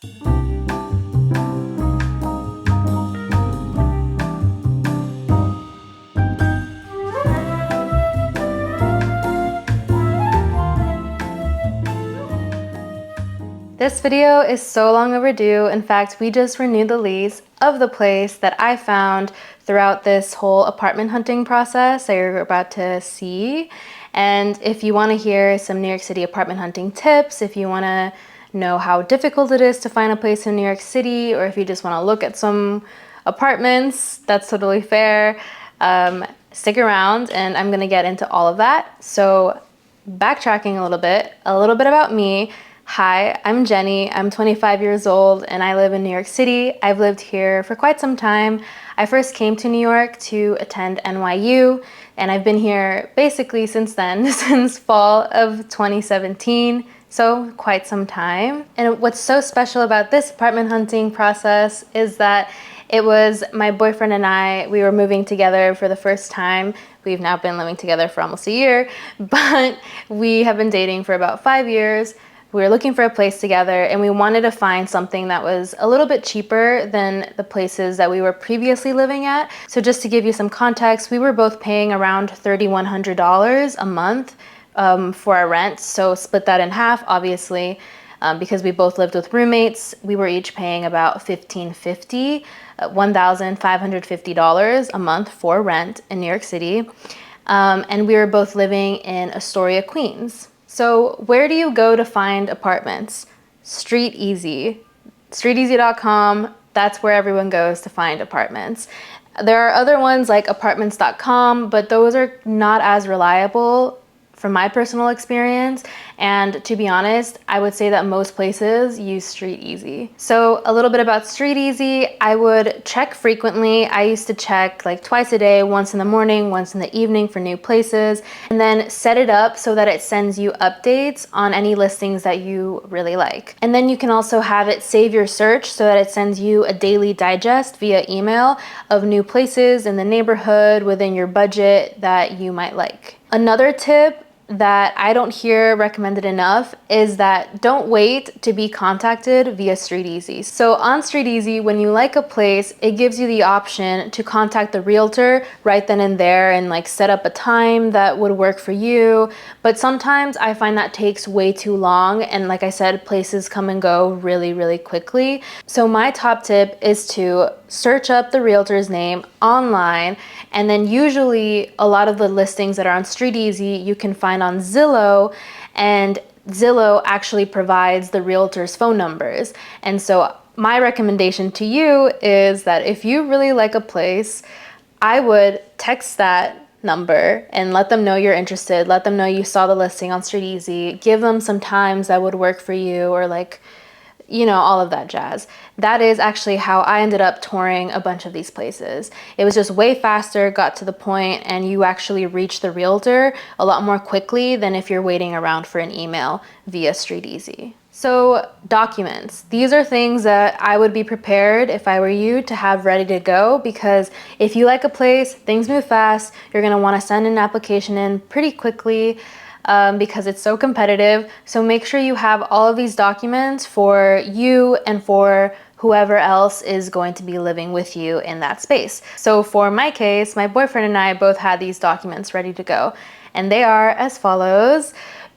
This video is so long overdue. In fact, we just renewed the lease of the place that I found throughout this whole apartment hunting process that you're about to see. And if you want to hear some New York City apartment hunting tips, if you want to know how difficult it is to find a place in New York City, or if you just want to look at some apartments, that's totally fair. Stick around and I'm going to get into all of that. So backtracking a little bit about me. Hi, I'm Jenny. I'm 25 years old and I live in New York City. I've lived here for quite some time. I first came to New York to attend NYU and I've been here basically since then, since fall of 2017. So quite some time. And what's so special about this apartment hunting process is that it was my boyfriend and I, we were moving together for the first time. We've now been living together for almost a year, but we have been dating for about 5 years. We were looking for a place together and we wanted to find something that was a little bit cheaper than the places that we were previously living at. So just to give you some context, we were both paying around $3,100 a month for our rent. So split that in half, obviously, because we both lived with roommates. We were each paying about $1,550 a month for rent in New York City. And we were both living in Astoria, Queens. So where do you go to find apartments? Street Easy. StreetEasy.com, that's where everyone goes to find apartments. There are other ones like apartments.com, but those are not as reliable from my personal experience. And to be honest, I would say that most places use Street Easy. So a little bit about Street Easy, I would check frequently. I used to check like twice a day, once in the morning, once in the evening for new places, and then set it up so that it sends you updates on any listings that you really like. And then you can also have it save your search so that it sends you a daily digest via email of new places in the neighborhood within your budget that you might like. Another tip that I don't hear recommended enough is that don't wait to be contacted via Street Easy. So on Street Easy, when you like a place, it gives you the option to contact the realtor right then and there and like set up a time that would work for you. But sometimes I find that takes way too long. And like I said, places come and go really, really quickly. So my top tip is to search up the realtor's name online, and then usually a lot of the listings that are on Street Easy you can find on Zillow, and Zillow actually provides the realtor's phone numbers. And so my recommendation to you is that if you really like a place, I would text that number and let them know you're interested, let them know you saw the listing on Street Easy, give them some times that would work for you, or like, you know, all of that jazz. That is actually how I ended up touring a bunch of these places. It was just way faster, got to the point, and you actually reach the realtor a lot more quickly than if you're waiting around for an email via Street Easy. So documents. These are things that I would be prepared if I were you to have ready to go, because if you like a place, things move fast, you're gonna wanna send an application in pretty quickly. Because it's so competitive. So make sure you have all of these documents for you and for whoever else is going to be living with you in that space. So for my case, my boyfriend and I both had these documents ready to go. And they are as follows: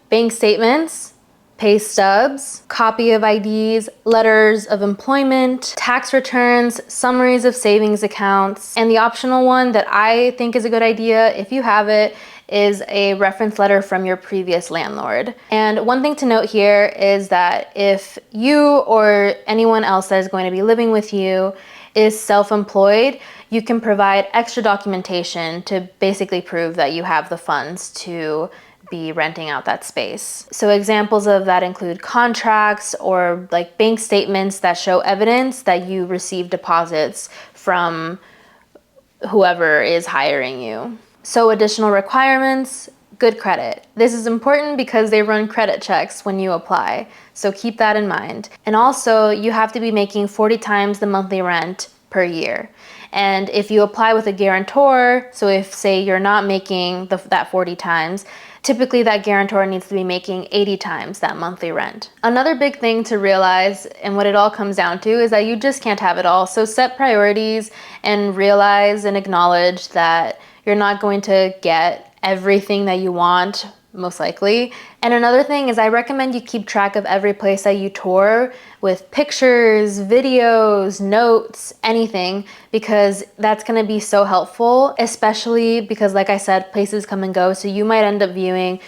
bank statements, pay stubs, copy of IDs, letters of employment, tax returns, summaries of savings accounts, and the optional one that I think is a good idea, if you have it, is a reference letter from your previous landlord. And one thing to note here is that if you or anyone else that is going to be living with you is self-employed, you can provide extra documentation to basically prove that you have the funds to be renting out that space. So examples of that include contracts or like bank statements that show evidence that you received deposits from whoever is hiring you. So additional requirements, good credit. This is important because they run credit checks when you apply. So keep that in mind. And also you have to be making 40 times the monthly rent per year. And if you apply with a guarantor, so if say you're not making that 40 times, typically that guarantor needs to be making 80 times that monthly rent. Another big thing to realize, and what it all comes down to, is that you just can't have it all. So set priorities and realize and acknowledge that you're not going to get everything that you want, most likely. And another thing is I recommend you keep track of every place that you tour with pictures, videos, notes, anything, because that's gonna be so helpful, especially because, like I said, places come and go. So you might end up viewing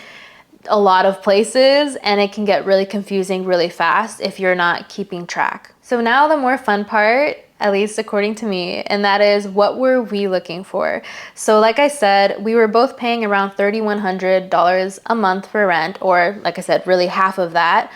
a lot of places and it can get really confusing really fast if you're not keeping track. So now the more fun part, at least according to me, and that is, what were we looking for? So like I said, we were both paying around $3,100 a month for rent, or like I said, really half of that.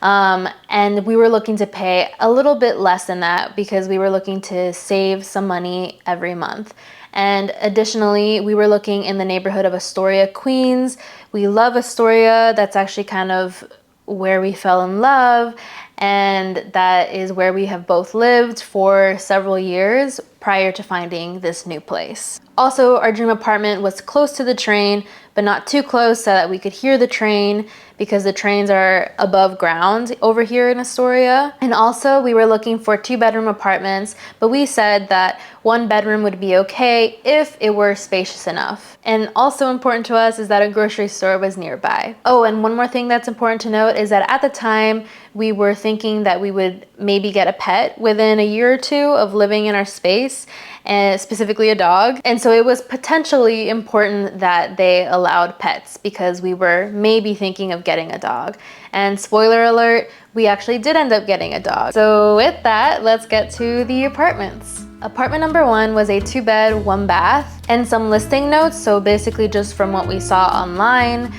And we were looking to pay a little bit less than that because we were looking to save some money every month. And additionally, we were looking in the neighborhood of Astoria, Queens. We love Astoria. That's actually kind of where we fell in love, and that is where we have both lived for several years prior to finding this new place. Also, our dream apartment was close to the train, but not too close so that we could hear the train, because the trains are above ground over here in Astoria. And also, we were looking for 2-bedroom apartments, but we said that 1 bedroom would be okay if it were spacious enough. And also important to us is that a grocery store was nearby. Oh, and one more thing that's important to note is that at the time, we were thinking that we would maybe get a pet within a year or two of living in our space, and specifically a dog. And so it was potentially important that they allowed pets, because we were maybe thinking of getting a dog. And spoiler alert, we actually did end up getting a dog. So with that, let's get to the apartments. Apartment number 1 was a 2-bed, 1-bath, and some listing notes. So basically just from what we saw online.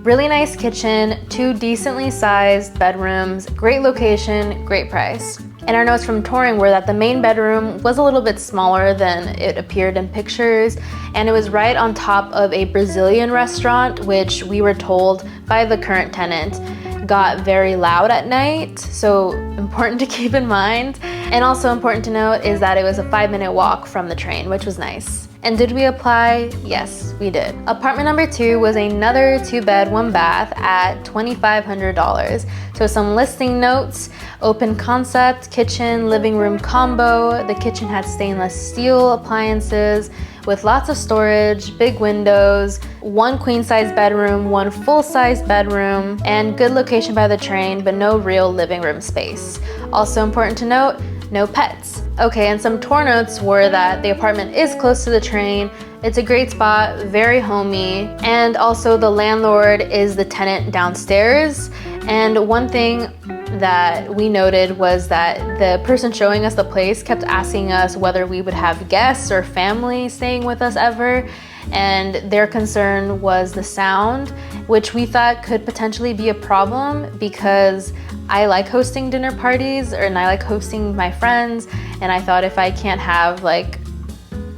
Really nice kitchen, 2 decently sized bedrooms, great location, great price. And our notes from touring were that the main bedroom was a little bit smaller than it appeared in pictures, and it was right on top of a Brazilian restaurant, which we were told by the current tenant got very loud at night, so important to keep in mind. And also important to note is that it was a 5-minute walk from the train, which was nice. And did we apply? Yes, we did. Apartment number 2 was another 2-bed, 1-bath at $2,500. So some listing notes: open concept, kitchen, living room combo. The kitchen had stainless steel appliances with lots of storage, big windows, 1 queen-size bedroom, 1 full-size bedroom, and good location by the train, but no real living room space. Also important to note, no pets. Okay, and some tour notes were that the apartment is close to the train, it's a great spot, very homey, and also the landlord is the tenant downstairs. And one thing that we noted was that the person showing us the place kept asking us whether we would have guests or family staying with us ever, and their concern was the sound, which we thought could potentially be a problem, because I like hosting dinner parties, and I like hosting my friends, and I thought if I can't have, like,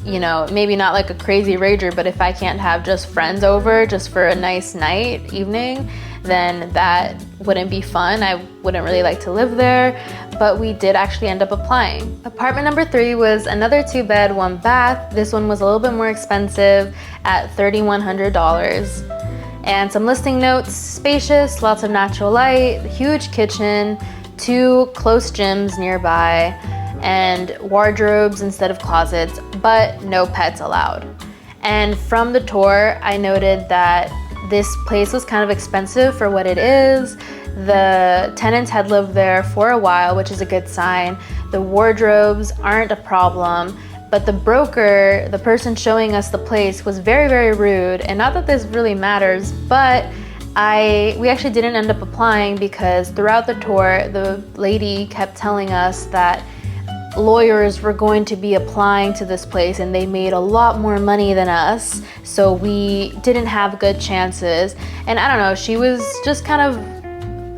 you know, maybe not like a crazy rager, but if I can't have just friends over just for a nice night, evening, then that wouldn't be fun. I wouldn't really like to live there, but we did actually end up applying. Apartment number 3 was another 2-bed, 1-bath. This one was a little bit more expensive at $3,100. And some listing notes: spacious, lots of natural light, huge kitchen, 2 close gyms nearby, and wardrobes instead of closets, but no pets allowed. And from the tour, I noted that this place was kind of expensive for what it is. The tenants had lived there for a while, which is a good sign. The wardrobes aren't a problem, but the broker, the person showing us the place, was very, very rude. And not that this really matters, but we actually didn't end up applying because throughout the tour, the lady kept telling us that lawyers were going to be applying to this place and they made a lot more money than us, so we didn't have good chances. And I don't know, she was just kind of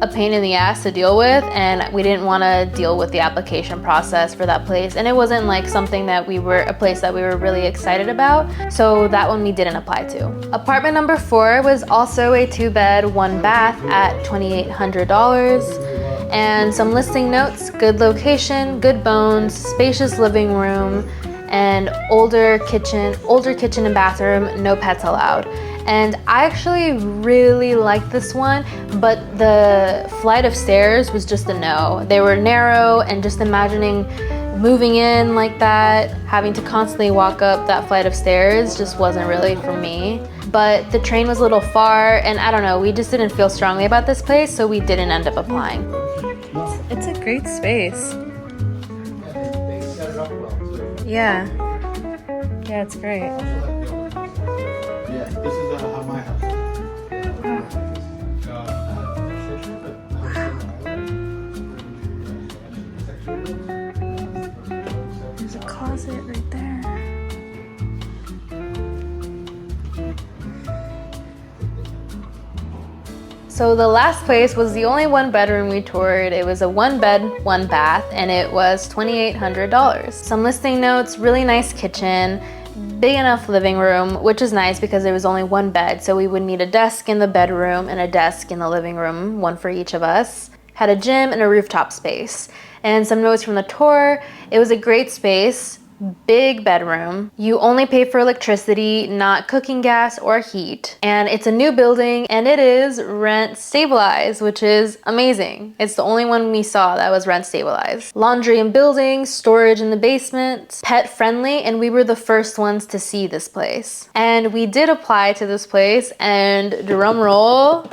a pain in the ass to deal with, and we didn't want to deal with the application process for that place, and it wasn't like something that a place that we were really excited about, so that one we didn't apply to. Apartment number 4 was also a 2-bed, 1-bath at $2,800. And some listing notes: good location, good bones, spacious living room, and older kitchen and bathroom, no pets allowed. And I actually really liked this one, but the flight of stairs was just a no. They were narrow, and just imagining moving in like that, having to constantly walk up that flight of stairs just wasn't really for me. But the train was a little far, and I don't know, we just didn't feel strongly about this place, so we didn't end up applying. It's a great space. Yeah. Yeah, it's great. Yeah, this is my house. There's a closet right there. So the last place was the only one bedroom we toured. It was a 1-bed, 1-bath, and it was $2,800. Some listing notes: really nice kitchen, big enough living room, which is nice because there was only 1 bed, so we would need a desk in the bedroom and a desk in the living room, one for each of us. Had a gym and a rooftop space. And some notes from the tour: it was a great space, big bedroom. You only pay for electricity, not cooking gas or heat. And it's a new building, and it is rent stabilized, which is amazing. It's the only one we saw that was rent stabilized. Laundry in building, storage in the basement, pet friendly, and we were the first ones to see this place. And we did apply to this place, and drum roll,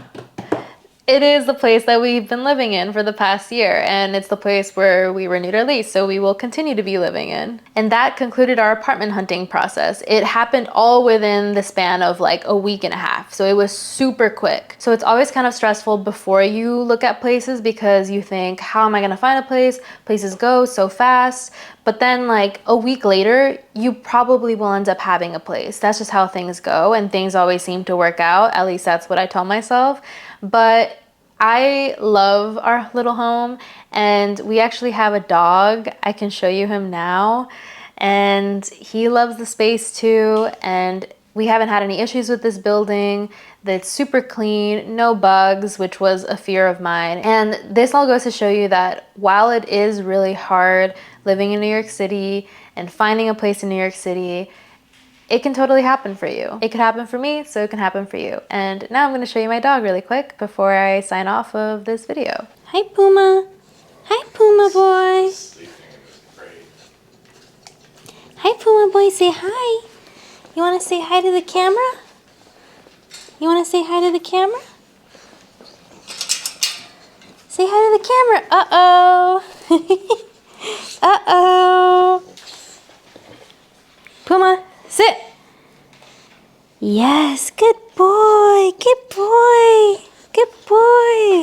it is the place that we've been living in for the past year, and it's the place where we renewed our lease, so we will continue to be living in. And that concluded our apartment hunting process. It happened all within the span of like a week and a half, so it was super quick. So it's always kind of stressful before you look at places because you think, how am I gonna find a place? Places go so fast. But then like a week later, you probably will end up having a place. That's just how things go, and things always seem to work out. At least that's what I tell myself. But I love our little home, and we actually have a dog. I can show you him now, and he loves the space too, and we haven't had any issues with this building. That's super clean, no bugs, which was a fear of mine. And this all goes to show you that while it is really hard living in New York City and finding a place in New York City, it can totally happen for you. It could happen for me, so it can happen for you. And now I'm gonna show you my dog really quick before I sign off of this video. Hi, Puma. Hi, Puma boy. Hi, Puma boy, say hi. You wanna say hi to the camera? You wanna say hi to the camera? Say hi to the camera. Uh-oh. Uh-oh. Puma, sit. Yes, good boy, good boy, good boy.